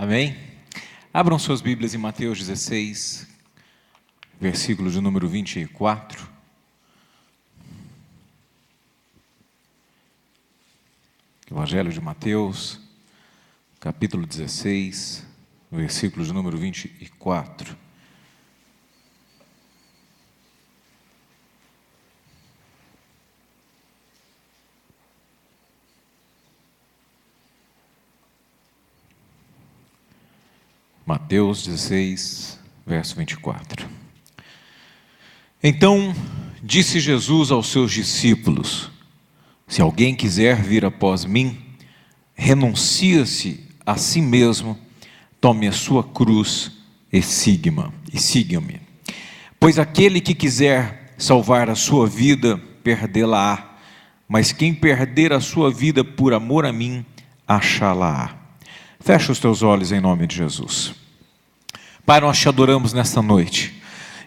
Amém? Abram suas Bíblias em Mateus 16, versículo de número 24. Evangelho de Mateus, capítulo 16, versículo de número 24. Mateus 16, verso 24. Então disse Jesus aos seus discípulos: se alguém quiser vir após mim, renuncia-se a si mesmo, tome a sua cruz e siga-me. Pois aquele que quiser salvar a sua vida, perdê-la-á, mas quem perder a sua vida por amor a mim, achá-la-á. Fecha os teus olhos em nome de Jesus. Pai, nós te adoramos nesta noite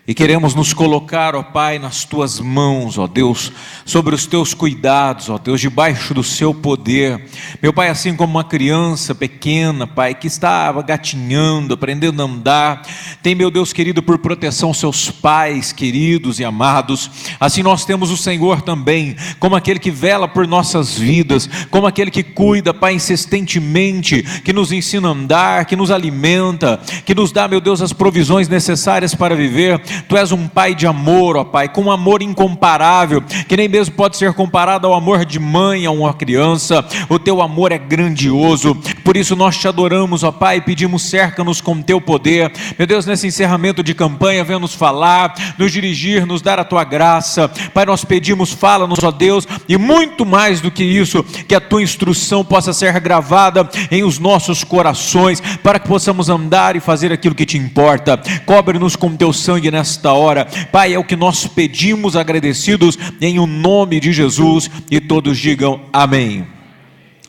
e queremos nos colocar, ó Pai, nas tuas mãos, ó Deus, sobre os teus cuidados, ó Deus, debaixo do seu poder. Meu Pai, assim como uma criança pequena, Pai, que está gatinhando, aprendendo a andar, tem, meu Deus querido, por proteção seus pais queridos e amados, assim nós temos o Senhor também, como aquele que vela por nossas vidas, como aquele que cuida, Pai, insistentemente, que nos ensina a andar, que nos alimenta, que nos dá, meu Deus, as provisões necessárias para viver. Tu és um Pai de amor, ó Pai, com um amor incomparável, que nem mesmo pode ser comparado ao amor de mãe a uma criança. O teu amor é grandioso, por isso nós te adoramos, ó Pai, e pedimos, cerca-nos com teu poder. Meu Deus, nesse encerramento de campanha, venha nos falar, nos dirigir, nos dar a tua graça. Pai, nós pedimos, fala-nos, ó Deus, e muito mais do que isso, que a tua instrução possa ser gravada em os nossos corações, para que possamos andar e fazer aquilo que te importa. Cobre-nos com teu sangue nesta hora, Pai, é o que nós pedimos agradecidos em o nome de Jesus, e todos digam amém.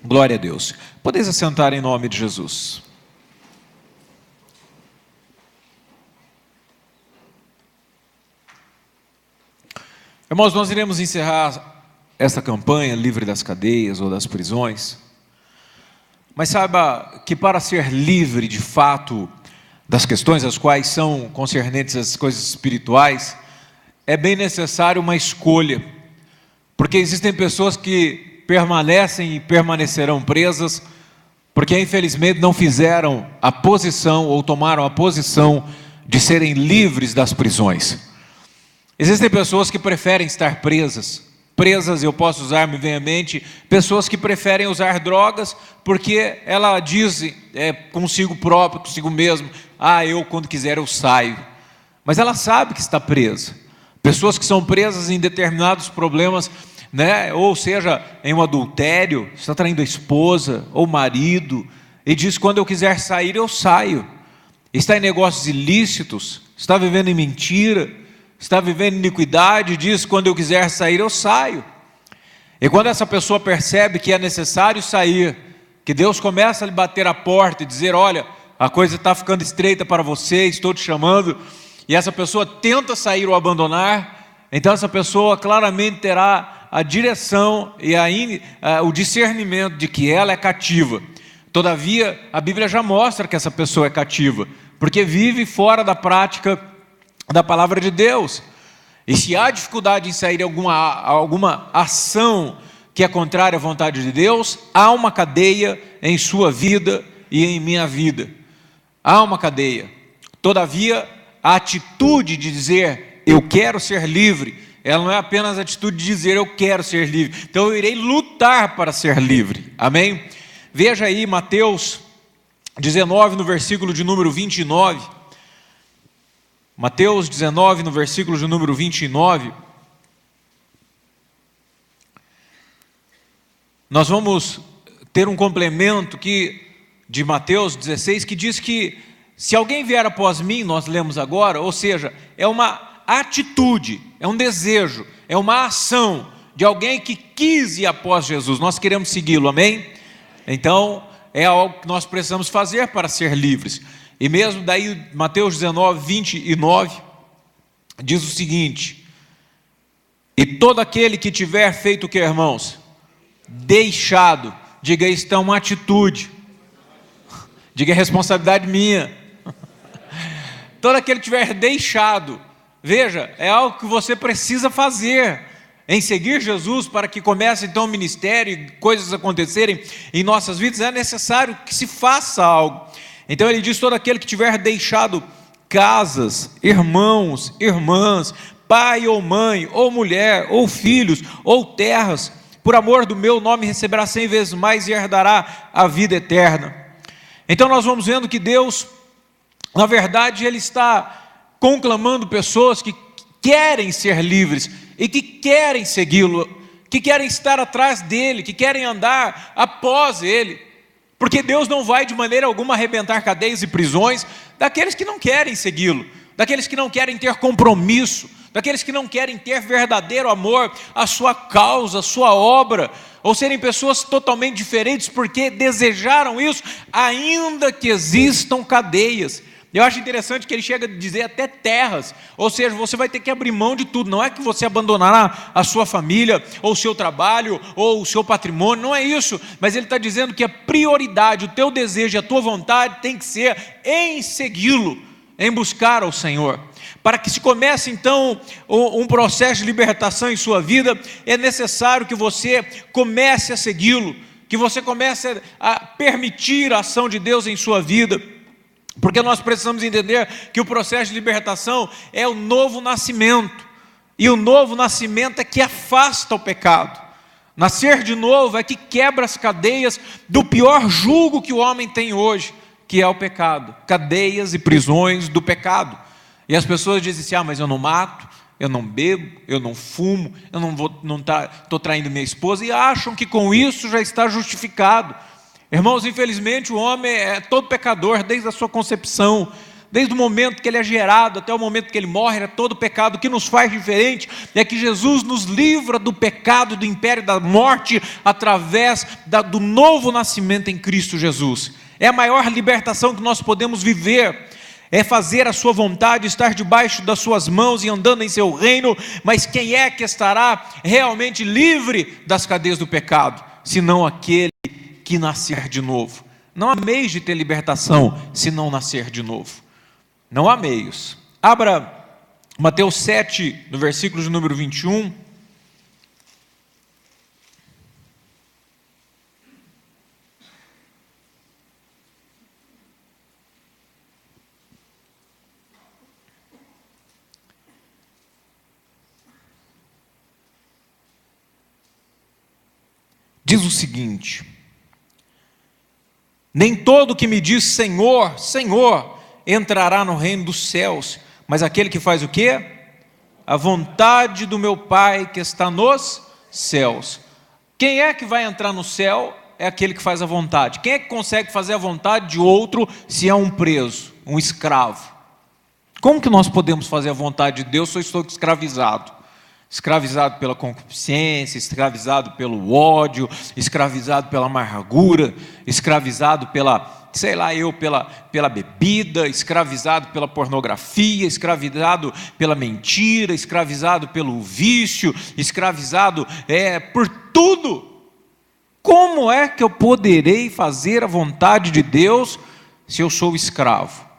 Glória a Deus. Podeis assentar em nome de Jesus. Irmãos, nós iremos encerrar esta campanha livre das cadeias ou das prisões, mas saiba que para ser livre de fato das questões as quais são concernentes às coisas espirituais, é bem necessário uma escolha, porque existem pessoas que permanecem e permanecerão presas, porque infelizmente não fizeram a posição ou tomaram a posição de serem livres das prisões. Existem pessoas que preferem estar presas, eu posso usar, me vem à mente, pessoas que preferem usar drogas, porque ela diz consigo próprio, consigo mesmo, eu quando quiser eu saio, mas ela sabe que está presa. Pessoas que são presas em determinados problemas, ou seja, em um adultério, está traindo a esposa ou o marido, e diz, quando eu quiser sair eu saio. Está em negócios ilícitos, está vivendo em mentira, está vivendo iniquidade, diz, quando eu quiser sair eu saio. E quando essa pessoa percebe que é necessário sair, que Deus começa a lhe bater a porta e dizer, olha, a coisa está ficando estreita para você, estou te chamando, e essa pessoa tenta sair ou abandonar, então essa pessoa claramente terá a direção e o discernimento de que ela é cativa. Todavia, a Bíblia já mostra que essa pessoa é cativa, porque vive fora da prática da palavra de Deus. E se há dificuldade em sair alguma ação que é contrária à vontade de Deus, há uma cadeia em sua vida e em minha vida. Há uma cadeia. Todavia, a atitude de dizer, eu quero ser livre, ela não é apenas a atitude de dizer, eu quero ser livre. Então eu irei lutar para ser livre. Amém? Veja aí Mateus 19, no versículo de número 29. Mateus 19, no versículo de número 29, nós vamos ter um complemento de Mateus 16, que diz que se alguém vier após mim, nós lemos agora, ou seja, é uma atitude, é um desejo, é uma ação de alguém que quis ir após Jesus, nós queremos segui-lo, amém? Então, é algo que nós precisamos fazer para ser livres. E mesmo daí, Mateus 19, 29, diz o seguinte, e todo aquele que tiver feito o que, irmãos? Deixado, diga, isso é uma atitude, Diga, é responsabilidade minha. Todo aquele que tiver deixado, veja, é algo que você precisa fazer, em seguir Jesus, para que comece então o ministério e coisas acontecerem em nossas vidas, é necessário que se faça algo. Então ele diz, todo aquele que tiver deixado casas, irmãos, irmãs, pai ou mãe, ou mulher, ou filhos, ou terras, por amor do meu nome receberá 100 vezes mais e herdará a vida eterna. Então nós vamos vendo que Deus, na verdade, Ele está conclamando pessoas que querem ser livres e que querem segui-lo, que querem estar atrás dEle, que querem andar após Ele, porque Deus não vai de maneira alguma arrebentar cadeias e prisões daqueles que não querem segui-lo, daqueles que não querem ter compromisso, daqueles que não querem ter verdadeiro amor à sua causa, à sua obra, ou serem pessoas totalmente diferentes porque desejaram isso, ainda que existam cadeias. Eu acho interessante que ele chega a dizer até terras, ou seja, você vai ter que abrir mão de tudo. Não é que você abandonará a sua família, ou o seu trabalho, ou o seu patrimônio, não é isso, mas ele está dizendo que a prioridade, o teu desejo, a tua vontade tem que ser em segui-lo, em buscar ao Senhor. Para que se comece então um processo de libertação em sua vida, é necessário que você comece a segui-lo, que você comece a permitir a ação de Deus em sua vida. Porque nós precisamos entender que o processo de libertação é o novo nascimento, e o novo nascimento é que afasta o pecado. Nascer de novo é que quebra as cadeias do pior jugo que o homem tem hoje, que é o pecado, cadeias e prisões do pecado. E as pessoas dizem assim, mas eu não mato, eu não bebo, eu não fumo, eu não estou traindo minha esposa, e acham que com isso já está justificado. Irmãos, infelizmente o homem é todo pecador desde a sua concepção, desde o momento que ele é gerado até o momento que ele morre, é todo pecado. O que nos faz diferente é que Jesus nos livra do pecado, do império da morte, através do novo nascimento em Cristo Jesus. É a maior libertação que nós podemos viver, é fazer a sua vontade, estar debaixo das suas mãos e andando em seu reino. Mas quem é que estará realmente livre das cadeias do pecado, senão aquele que nascer de novo? Não há meios de ter libertação se não nascer de novo. Não há meios. Abra Mateus 7, no versículo de número 21. Diz o seguinte: nem todo que me diz Senhor, Senhor, entrará no reino dos céus, mas aquele que faz o quê? A vontade do meu Pai que está nos céus. Quem é que vai entrar no céu? É aquele que faz a vontade. Quem é que consegue fazer a vontade de outro se é um preso, um escravo? Como que nós podemos fazer a vontade de Deus se eu estou escravizado? Escravizado pela concupiscência, escravizado pelo ódio, escravizado pela amargura, escravizado pela bebida, escravizado pela pornografia, escravizado pela mentira, escravizado pelo vício, escravizado por tudo. Como é que eu poderei fazer a vontade de Deus se eu sou escravo?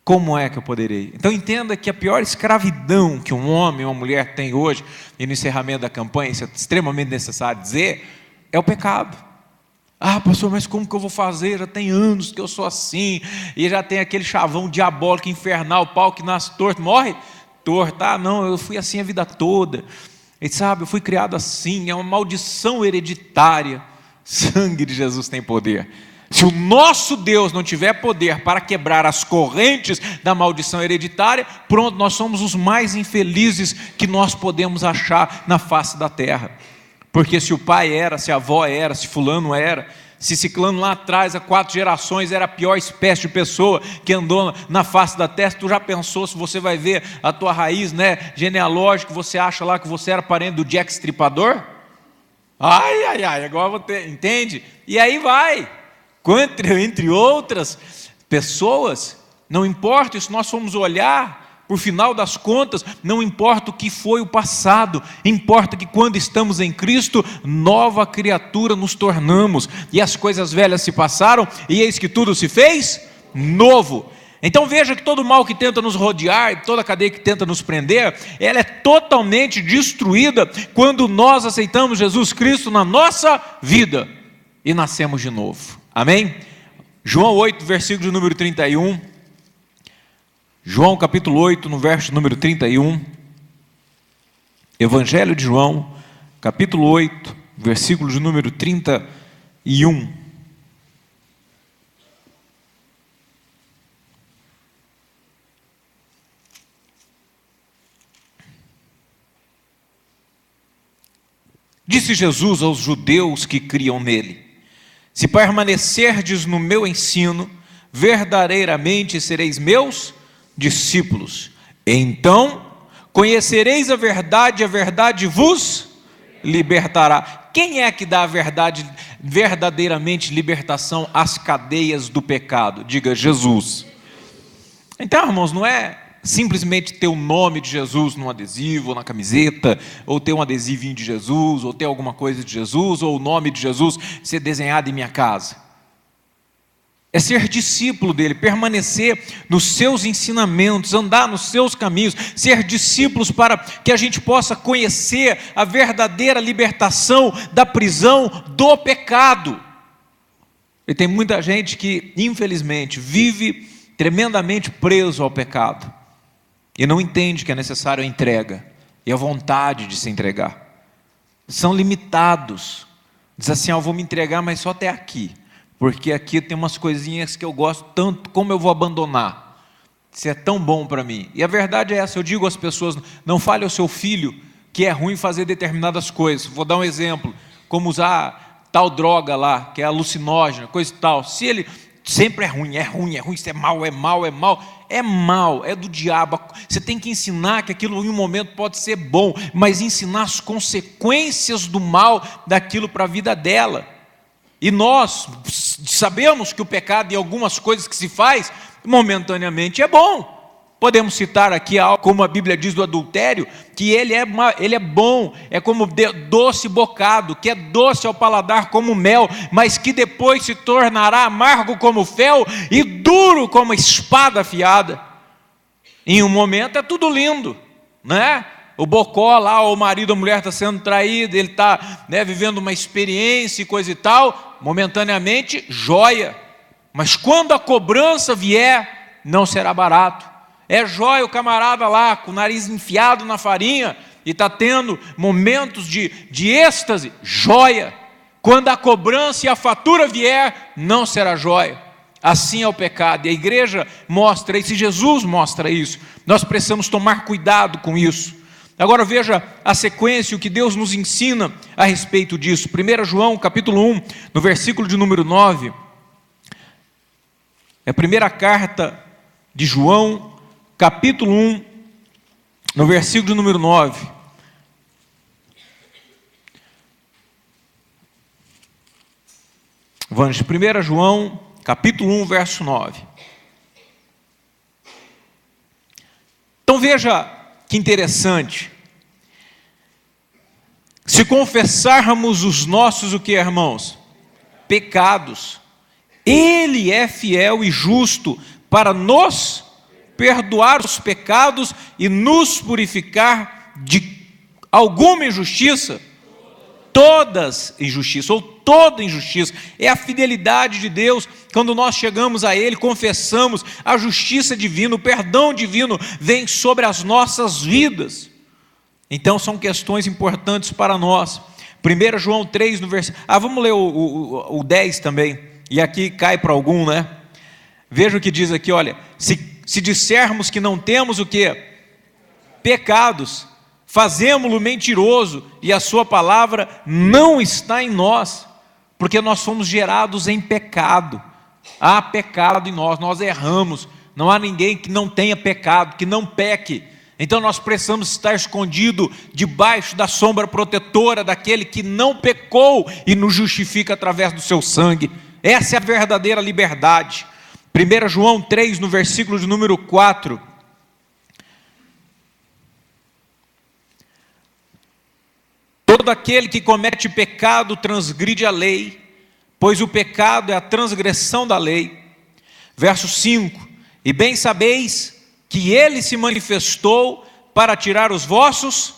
Como é que eu poderei? Então entenda que a pior escravidão que um homem ou uma mulher tem hoje, e no encerramento da campanha, isso é extremamente necessário dizer, é o pecado. Pastor, mas como que eu vou fazer? Já tem anos que eu sou assim, e já tem aquele chavão diabólico, infernal, pau que nasce torto, morre torto. Não, eu fui assim a vida toda, e sabe, eu fui criado assim, é uma maldição hereditária. Sangue de Jesus tem poder. Se o nosso Deus não tiver poder para quebrar as correntes da maldição hereditária, pronto, nós somos os mais infelizes que nós podemos achar na face da terra. Porque se o pai era, se a avó era, se fulano era, se ciclano lá atrás, há 4 gerações, era a pior espécie de pessoa que andou na face da terra, tu já pensou se você vai ver a tua raiz, genealógica, você acha lá que você era parente do Jack Stripador? Agora você entende? E aí vai. Entre outras pessoas, não importa, se nós formos olhar Por final das contas, não importa o que foi o passado, importa que quando estamos em Cristo, nova criatura nos tornamos, e as coisas velhas se passaram, e eis que tudo se fez novo. Então veja que todo mal que tenta nos rodear, toda cadeia que tenta nos prender, ela é totalmente destruída quando nós aceitamos Jesus Cristo na nossa vida e nascemos de novo. Amém? João 8, versículo de número 31. João capítulo 8, no verso número 31. Evangelho de João, capítulo 8, versículo de número 31. Disse Jesus aos judeus que criam nele: se permanecerdes no meu ensino, verdadeiramente sereis meus discípulos. Então conhecereis a verdade vos libertará. Quem é que dá a verdade, verdadeiramente libertação às cadeias do pecado? Diga: Jesus. Então, irmãos, não é simplesmente ter o nome de Jesus num adesivo, ou na camiseta, ou ter um adesivinho de Jesus, ou ter alguma coisa de Jesus, ou o nome de Jesus ser desenhado em minha casa. É ser discípulo dele, permanecer nos seus ensinamentos, andar nos seus caminhos, ser discípulos para que a gente possa conhecer a verdadeira libertação da prisão do pecado. E tem muita gente que, infelizmente, vive tremendamente preso ao pecado e não entende que é necessário a entrega e a vontade de se entregar. São limitados. Diz assim: eu vou me entregar, mas só até aqui, porque aqui tem umas coisinhas que eu gosto tanto, como eu vou abandonar? Isso é tão bom para mim. E a verdade é essa. Eu digo às pessoas: não fale ao seu filho que é ruim fazer determinadas coisas. Vou dar um exemplo, como usar tal droga lá, que é alucinógena, coisa e tal. Se ele sempre é ruim, isso é mal, é do diabo. Você tem que ensinar que aquilo em um momento pode ser bom, mas ensinar as consequências do mal daquilo para a vida dela. E nós sabemos que o pecado e algumas coisas que se faz momentaneamente é bom. Podemos citar aqui algo como a Bíblia diz do adultério, que ele é bom, é como doce bocado, que é doce ao paladar como mel, mas que depois se tornará amargo como fel e duro como espada afiada. Em um momento é tudo lindo, né? O bocó lá, o marido ou a mulher está sendo traído, ele está, vivendo uma experiência e coisa e tal, momentaneamente joia, mas quando a cobrança vier, não será barato. É jóia o camarada lá, com o nariz enfiado na farinha, e está tendo momentos de êxtase, jóia. Quando a cobrança e a fatura vier, não será jóia. Assim é o pecado, e a igreja mostra isso, e Jesus mostra isso. Nós precisamos tomar cuidado com isso. Agora veja a sequência, o que Deus nos ensina a respeito disso. 1 João capítulo 1, no versículo de número 9, é a primeira carta de João, capítulo 1, no versículo de número 9. Vamos, 1 João, capítulo 1, verso 9. Então veja que interessante. Se confessarmos os nossos, o que, irmãos? Pecados, Ele é fiel e justo para nos perdoar os pecados e nos purificar de alguma injustiça. Todas injustiças, ou toda injustiça, é a fidelidade de Deus. Quando nós chegamos a Ele, confessamos a justiça divina, o perdão divino vem sobre as nossas vidas. Então são questões importantes para nós. 1 João 3, no versículo... vamos ler o 10 também, e aqui cai para algum, né? Veja o que diz aqui, olha: se dissermos que não temos o quê? Pecados, fazemo-lo mentiroso, e a sua palavra não está em nós, porque nós fomos gerados em pecado. Há pecado em nós erramos. Não há ninguém que não tenha pecado, que não peque. Então nós precisamos estar escondidos debaixo da sombra protetora daquele que não pecou e nos justifica através do seu sangue. Essa é a verdadeira liberdade. 1 João 3, no versículo de número 4, Todo aquele que comete pecado transgride a lei, pois o pecado é a transgressão da lei. Verso 5: e bem sabeis que ele se manifestou para tirar os vossos,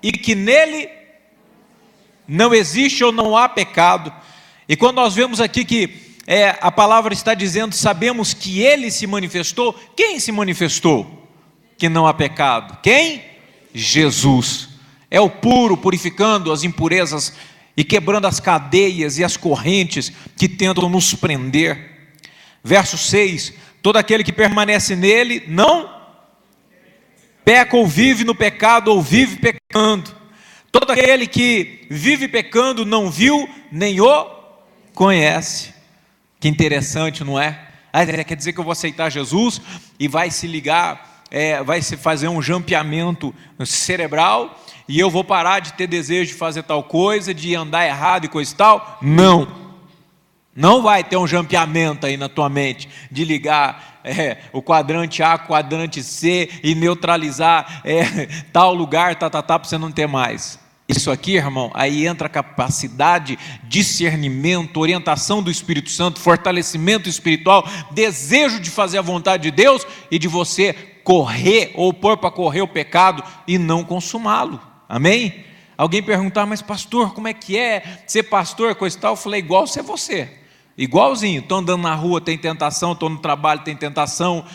e que nele não existe ou não há pecado. E quando nós vemos aqui que a palavra está dizendo, sabemos que ele se manifestou, quem se manifestou? Que não há pecado. Quem? Jesus. É o puro, purificando as impurezas e quebrando as cadeias e as correntes que tentam nos prender. Verso 6: todo aquele que permanece nele não peca ou vive no pecado ou vive pecando. Todo aquele que vive pecando não viu nem o conhece. Que interessante, não é? Quer dizer que eu vou aceitar Jesus e vai se ligar, vai se fazer um jampeamento cerebral e eu vou parar de ter desejo de fazer tal coisa, de andar errado e coisa e tal? Não vai ter um jampeamento aí na tua mente de ligar o quadrante A, quadrante C e neutralizar tal lugar, para você não ter mais. Isso aqui, irmão, aí entra a capacidade, discernimento, orientação do Espírito Santo, fortalecimento espiritual, desejo de fazer a vontade de Deus e de você correr ou pôr para correr o pecado e não consumá-lo. Amém? Alguém perguntar, mas pastor, como é que é ser pastor, coisa e tal? Eu falei, igual ser você, igualzinho. Estou andando na rua, tem tentação, estou no trabalho, tem tentação,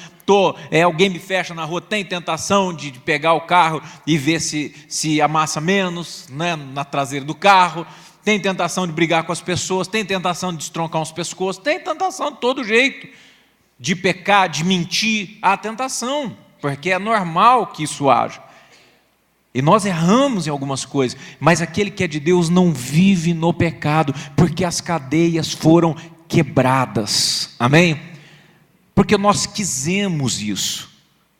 alguém me fecha na rua, tem tentação de pegar o carro e ver se amassa menos, né, na traseira do carro, tem tentação de brigar com as pessoas, tem tentação de destroncar uns pescoços, tem tentação de todo jeito, de pecar, de mentir, há tentação, porque é normal que isso haja, e nós erramos em algumas coisas, mas aquele que é de Deus não vive no pecado, porque as cadeias foram quebradas, amém? Porque nós quisemos isso,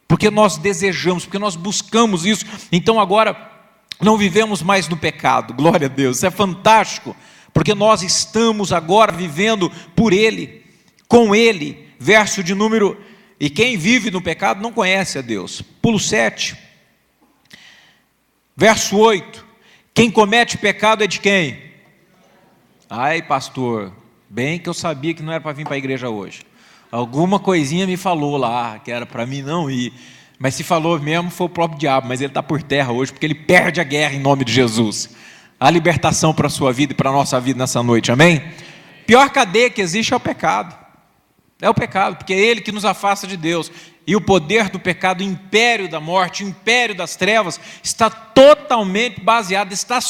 porque nós desejamos, porque nós buscamos isso, então agora não vivemos mais no pecado, glória a Deus, isso é fantástico, porque nós estamos agora vivendo por Ele, com Ele. Verso de número, e quem vive no pecado não conhece a Deus. Pulo 7, verso 8, quem comete pecado é de quem? Ai pastor, bem que eu sabia que não era para vir para a igreja hoje. Alguma coisinha me falou lá, que era para mim não ir, mas se falou mesmo foi o próprio diabo, mas ele está por terra hoje, porque ele perde a guerra em nome de Jesus. A libertação para a sua vida e para a nossa vida nessa noite, amém? Pior cadeia que existe é o pecado, porque é ele que nos afasta de Deus, e o poder do pecado, o império da morte, o império das trevas, está totalmente baseado, está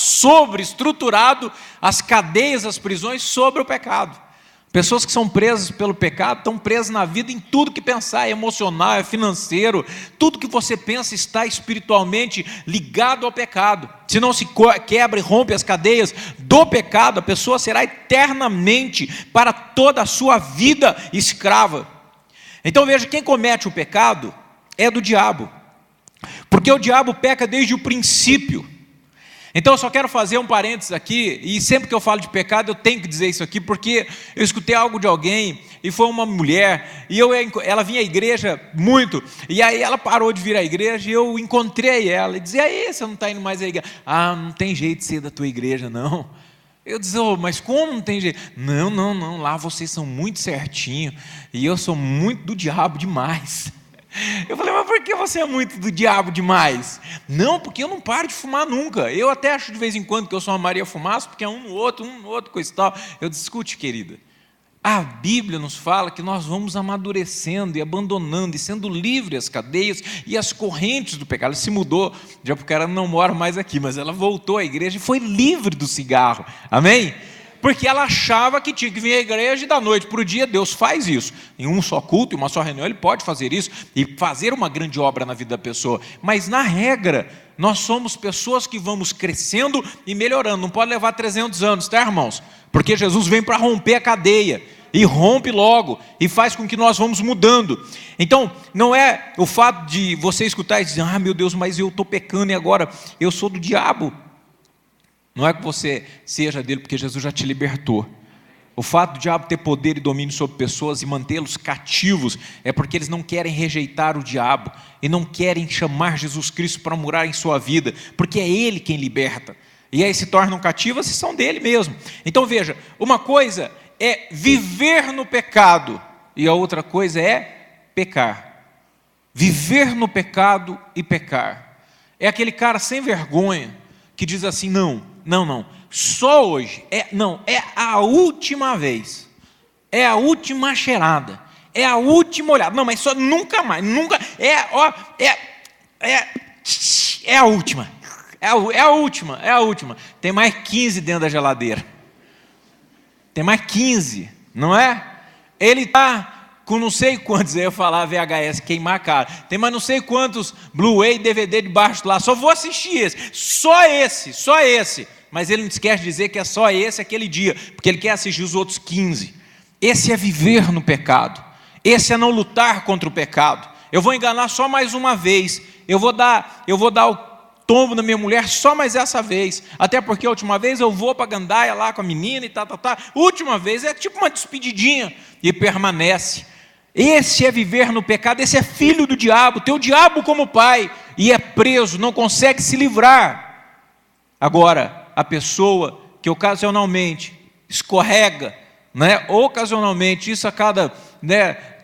estruturado, as cadeias, as prisões sobre o pecado. Pessoas que são presas pelo pecado, estão presas na vida em tudo que pensar, é emocional, é financeiro, tudo que você pensa está espiritualmente ligado ao pecado. Se não se quebra e rompe as cadeias do pecado, a pessoa será eternamente, para toda a sua vida, escrava. Então veja, quem comete o pecado é do diabo, porque o diabo peca desde o princípio. Então eu só quero fazer um parênteses aqui, e sempre que eu falo de pecado eu tenho que dizer isso aqui, porque eu escutei algo de alguém, e foi uma mulher, e ela vinha à igreja muito, e aí ela parou de vir à igreja, e eu encontrei ela, e dizia, aí você não está indo mais à igreja? Ah, não tem jeito de ser da tua igreja não. Eu dizia, mas como não tem jeito? Não, lá vocês são muito certinho, e eu sou muito do diabo demais. Eu falei, mas por que você é muito do diabo demais? Não, porque eu não paro de fumar nunca. Eu até acho de vez em quando que eu sou uma Maria Fumaça, porque é um no outro, coisa e tal. Eu disse, escute, querida, a Bíblia nos fala que nós vamos amadurecendo e abandonando e sendo livre as cadeias e as correntes do pecado. Ela se mudou, já porque ela não mora mais aqui, mas ela voltou à igreja e foi livre do cigarro, amém? Porque ela achava que tinha que vir à igreja e da noite para o dia Deus faz isso. Em um só culto, em uma só reunião, Ele pode fazer isso e fazer uma grande obra na vida da pessoa. Mas na regra, nós somos pessoas que vamos crescendo e melhorando. Não pode levar 300 anos, tá, irmãos? Porque Jesus vem para romper a cadeia. E rompe logo, e faz com que nós vamos mudando. Então, não é o fato de você escutar e dizer, ah meu Deus, mas eu estou pecando e agora eu sou do diabo. Não é que você seja dele, porque Jesus já te libertou. O fato do diabo ter poder e domínio sobre pessoas e mantê-los cativos é porque eles não querem rejeitar o diabo e não querem chamar Jesus Cristo para morar em sua vida, porque é Ele quem liberta. E aí se tornam cativas e são dele mesmo. Então veja, uma coisa é viver no pecado e a outra coisa é pecar. Viver no pecado e pecar. É aquele cara sem vergonha que diz assim, não, só hoje, é a última vez, é a última cheirada, é a última olhada, não, mas só nunca mais, é a última, é a última, tem mais 15 dentro da geladeira, tem mais 15, não é? Ele está com não sei quantos, eu ia falar VHS, queimar a cara, tem mais não sei quantos Blu-ray, DVD debaixo lá, só vou assistir esse, só esse, mas ele não esquece de dizer que é só esse aquele dia, porque ele quer assistir os outros 15, esse é viver no pecado, esse é não lutar contra o pecado, eu vou enganar só mais uma vez, eu vou dar o tombo na minha mulher só mais essa vez, até porque a última vez eu vou para a gandaia lá com a menina e última vez é tipo uma despedidinha, e permanece. Esse é viver no pecado, esse é filho do diabo, teu diabo como pai, e é preso, não consegue se livrar. Agora, a pessoa que ocasionalmente escorrega, ocasionalmente, isso a cada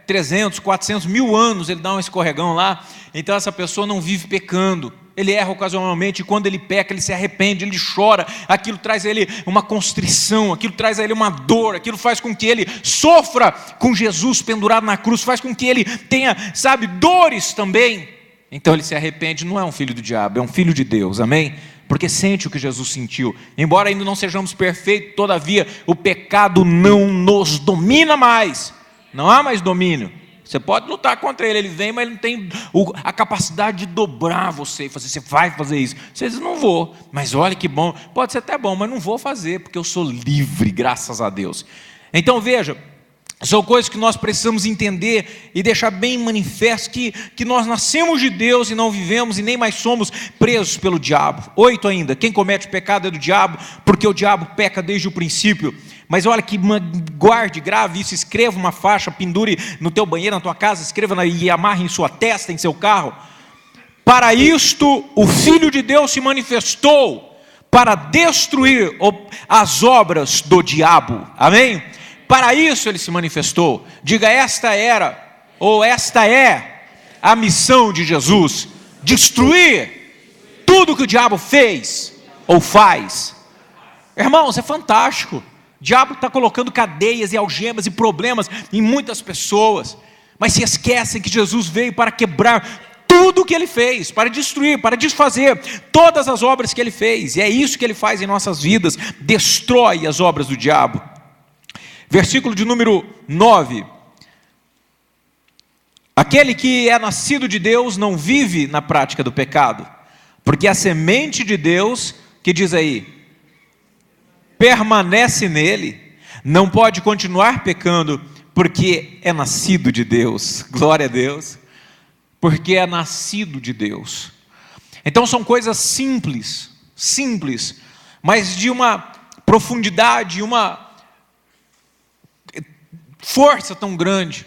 300, 400, 1000 anos, ele dá um escorregão lá, então essa pessoa não vive pecando, ele erra ocasionalmente, e quando ele peca, ele se arrepende, ele chora, aquilo traz a ele uma constrição, aquilo traz a ele uma dor, aquilo faz com que ele sofra com Jesus pendurado na cruz, faz com que ele tenha, dores também. Então ele se arrepende, não é um filho do diabo, é um filho de Deus, amém? Porque sente o que Jesus sentiu, embora ainda não sejamos perfeitos, todavia o pecado não nos domina mais, não há mais domínio. Você pode lutar contra ele, ele vem, mas ele não tem a capacidade de dobrar você e fazer, você vai fazer isso. Você diz, não vou, mas olha que bom, pode ser até bom, mas não vou fazer, porque eu sou livre, graças a Deus. Então veja, são coisas que nós precisamos entender e deixar bem manifesto que nós nascemos de Deus e não vivemos e nem mais somos presos pelo diabo. 8 ainda, quem comete pecado é do diabo, porque o diabo peca desde o princípio. Mas olha que guarde, grave isso, escreva uma faixa, pendure no teu banheiro, na tua casa, escreva e amarre em sua testa, em seu carro. Para isto o Filho de Deus se manifestou, para destruir as obras do diabo, amém? Para isso ele se manifestou. Diga, esta é a missão de Jesus, destruir tudo que o diabo fez ou faz. Irmãos, é fantástico. O diabo está colocando cadeias e algemas e problemas em muitas pessoas, mas se esquecem que Jesus veio para quebrar tudo o que ele fez, para destruir, para desfazer todas as obras que ele fez, e é isso que ele faz em nossas vidas, destrói as obras do diabo. Versículo de número 9, aquele que é nascido de Deus não vive na prática do pecado, porque a semente de Deus, que diz aí, permanece nele, não pode continuar pecando, porque é nascido de Deus. Glória a Deus, porque é nascido de Deus. Então são coisas simples, mas de uma profundidade, uma força tão grande.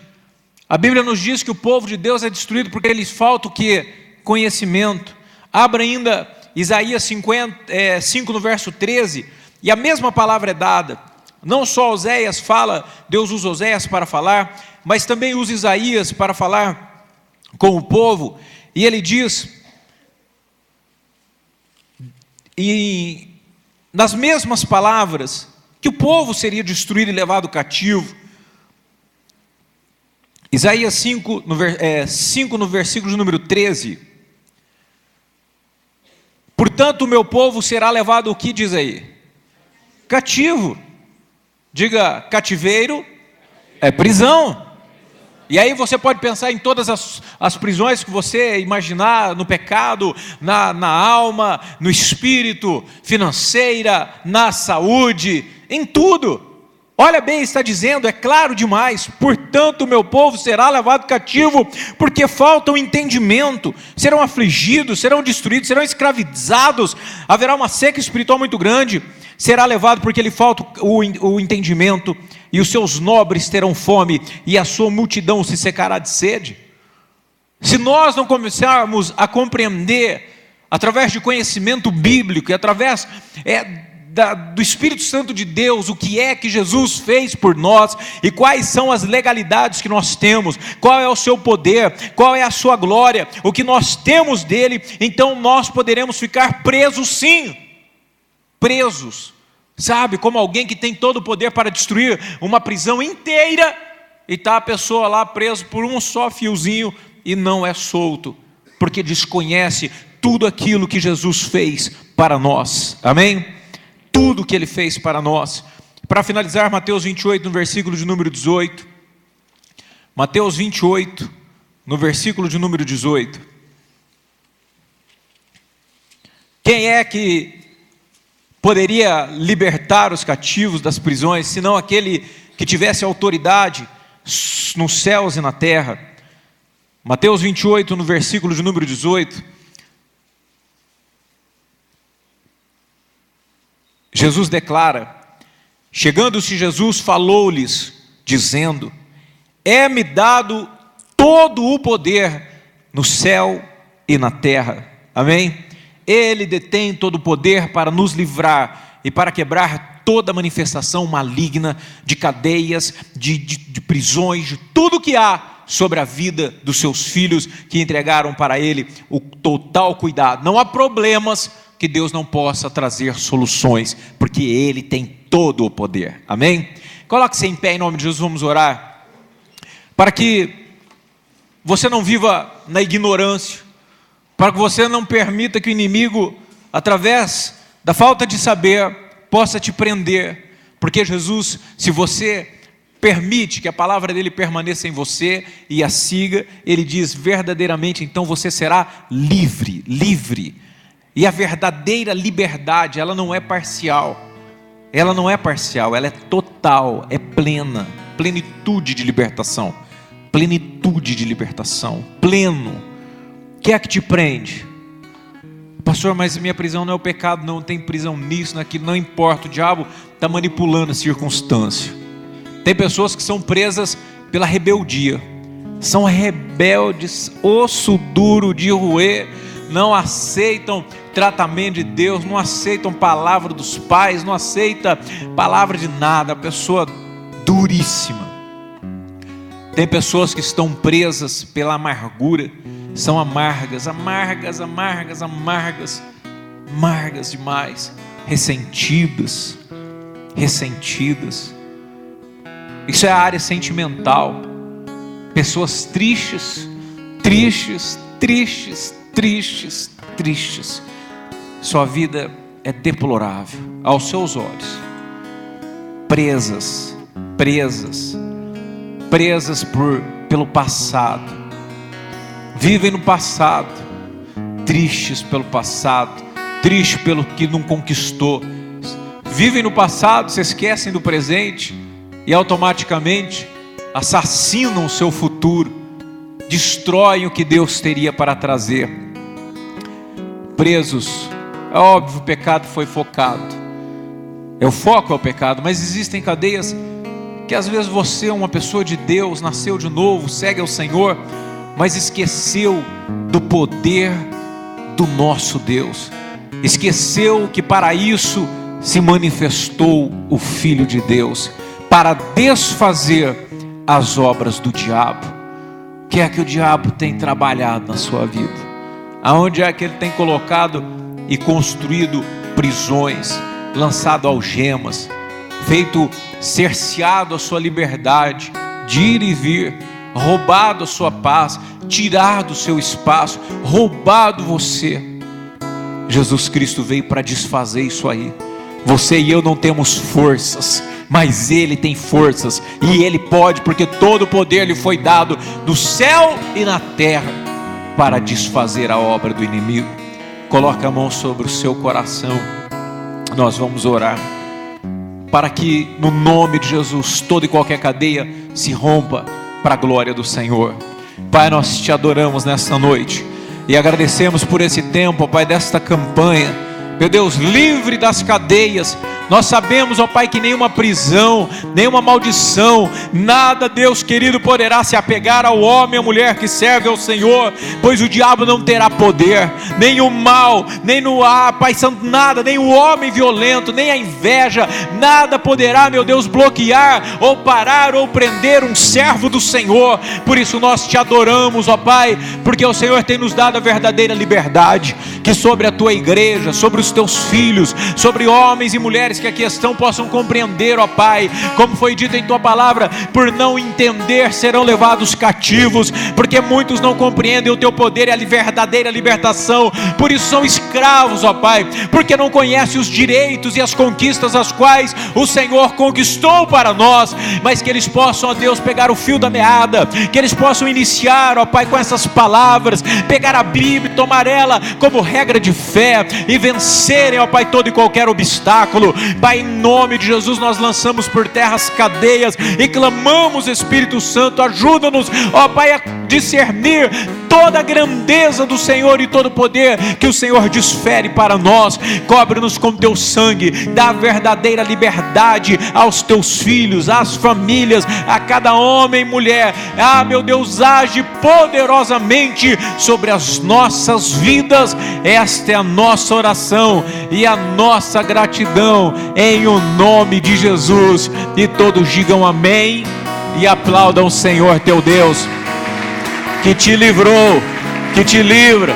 A Bíblia nos diz que o povo de Deus é destruído porque lhes falta o quê? Conhecimento. Abra ainda Isaías 5 no verso 13, e a mesma palavra é dada, não só Oséias fala, Deus usa Oséias para falar, mas também usa Isaías para falar com o povo, e ele diz, e nas mesmas palavras, que o povo seria destruído e levado cativo. Isaías 5 no versículo número 13, portanto o meu povo será levado, o que diz aí? Cativo. Diga, cativeiro é prisão. E aí você pode pensar em todas as prisões que você imaginar, no pecado, na alma, no espírito, financeira, na saúde, em tudo. Olha bem, está dizendo, é claro demais, portanto o meu povo será levado cativo, porque falta o entendimento, serão afligidos, serão destruídos, serão escravizados, haverá uma seca espiritual muito grande, será levado porque lhe falta o entendimento, e os seus nobres terão fome, e a sua multidão se secará de sede. Se nós não começarmos a compreender através de conhecimento bíblico e através do Espírito Santo de Deus, o que é que Jesus fez por nós e quais são as legalidades que nós temos, qual é o seu poder, qual é a sua glória, o que nós temos dele, então nós poderemos ficar presos sim, presos, sabe, como alguém que tem todo o poder para destruir uma prisão inteira, e está a pessoa lá presa por um só fiozinho e não é solto, porque desconhece tudo aquilo que Jesus fez para nós, amém? Tudo que Ele fez para nós. Para finalizar, Mateus 28, no versículo de número 18, Mateus 28, no versículo de número 18, quem é que poderia libertar os cativos das prisões, senão aquele que tivesse autoridade nos céus e na terra? Mateus 28, no versículo de número 18, Jesus declara: chegando-se Jesus, falou-lhes, dizendo: é-me dado todo o poder no céu e na terra, amém? Ele detém todo o poder para nos livrar e para quebrar toda manifestação maligna de cadeias, de prisões, de tudo que há sobre a vida dos seus filhos que entregaram para Ele o total cuidado. Não há problemas que Deus não possa trazer soluções, porque Ele tem todo o poder, amém? Coloque-se em pé em nome de Jesus, vamos orar, para que você não viva na ignorância, para que você não permita que o inimigo, através da falta de saber, possa te prender, porque Jesus, se você permite que a palavra dele permaneça em você e a siga, ele diz verdadeiramente, então você será livre, livre. E a verdadeira liberdade, ela não é parcial, ela é total, é plena, plenitude de libertação, pleno. O que é que te prende? Pastor, mas minha prisão não é o pecado, não tem prisão nisso, naquilo, não importa, o diabo está manipulando a circunstância. Tem pessoas que são presas pela rebeldia, são rebeldes, osso duro de roer, não aceitam tratamento de Deus, não aceitam palavra dos pais, não aceita palavra de nada, pessoa duríssima. Tem pessoas que estão presas pela amargura, são amargas demais, ressentidas. Isso é a área sentimental. Pessoas tristes. Sua vida é deplorável aos seus olhos. Presas pelo passado. Vivem no passado, tristes pelo passado, tristes pelo que não conquistou. Vivem no passado, se esquecem do presente e automaticamente assassinam o seu futuro, destroem o que Deus teria para trazer. Presos, é óbvio, o pecado foi focado, o foco é o pecado, mas existem cadeias que às vezes você é uma pessoa de Deus, nasceu de novo, segue ao Senhor, mas esqueceu do poder do nosso Deus, esqueceu que para isso se manifestou o Filho de Deus, para desfazer as obras do diabo. O que é que o diabo tem trabalhado na sua vida? Aonde é que ele tem colocado e construído prisões, lançado algemas, feito cerceado a sua liberdade de ir e vir, roubado a sua paz, tirado o seu espaço, roubado você? Jesus Cristo veio para desfazer isso aí. Você e eu não temos forças, mas Ele tem forças, e Ele pode, porque todo o poder lhe foi dado no céu e na terra, para desfazer a obra do inimigo. Coloca a mão sobre o seu coração, nós vamos orar, para que no nome de Jesus, toda e qualquer cadeia se rompa, para a glória do Senhor. Pai, nós te adoramos nesta noite, e agradecemos por esse tempo, Pai, desta campanha, meu Deus, livre das cadeias, Nós sabemos, ó Pai, que nenhuma prisão, nenhuma maldição, nada, Deus querido, poderá se apegar ao homem ou mulher que serve ao Senhor, pois o diabo não terá poder, nem o mal, nem no Pai Santo, nada, nem o homem violento, nem a inveja, nada poderá, meu Deus, bloquear, ou parar, ou prender um servo do Senhor. Por isso nós te adoramos, ó Pai, porque o Senhor tem nos dado a verdadeira liberdade, que sobre a tua igreja, sobre os teus filhos, sobre homens e mulheres que aqui estão, possam compreender, ó Pai, como foi dito em tua palavra, por não entender serão levados cativos, porque muitos não compreendem o teu poder e a verdadeira libertação, por isso são escravos, ó Pai, porque não conhecem os direitos e as conquistas as quais o Senhor conquistou para nós, mas que eles possam, ó Deus, pegar o fio da meada, que eles possam iniciar, ó Pai, com essas palavras, pegar a Bíblia, tomar ela como regra de fé e vencerem, ó Pai, todo e qualquer obstáculo. Pai, em nome de Jesus, nós lançamos por terra as cadeias e clamamos, Espírito Santo, ajuda-nos, ó Pai, a discernir toda a grandeza do Senhor e todo o poder que o Senhor desfere para nós. Cobre-nos com teu sangue, dá verdadeira liberdade aos teus filhos, às famílias, a cada homem e mulher. Meu Deus, age poderosamente sobre as nossas vidas. Esta é a nossa oração e a nossa gratidão, em o nome de Jesus. E todos digam amém e aplaudam o Senhor teu Deus, que te livrou, que te livra,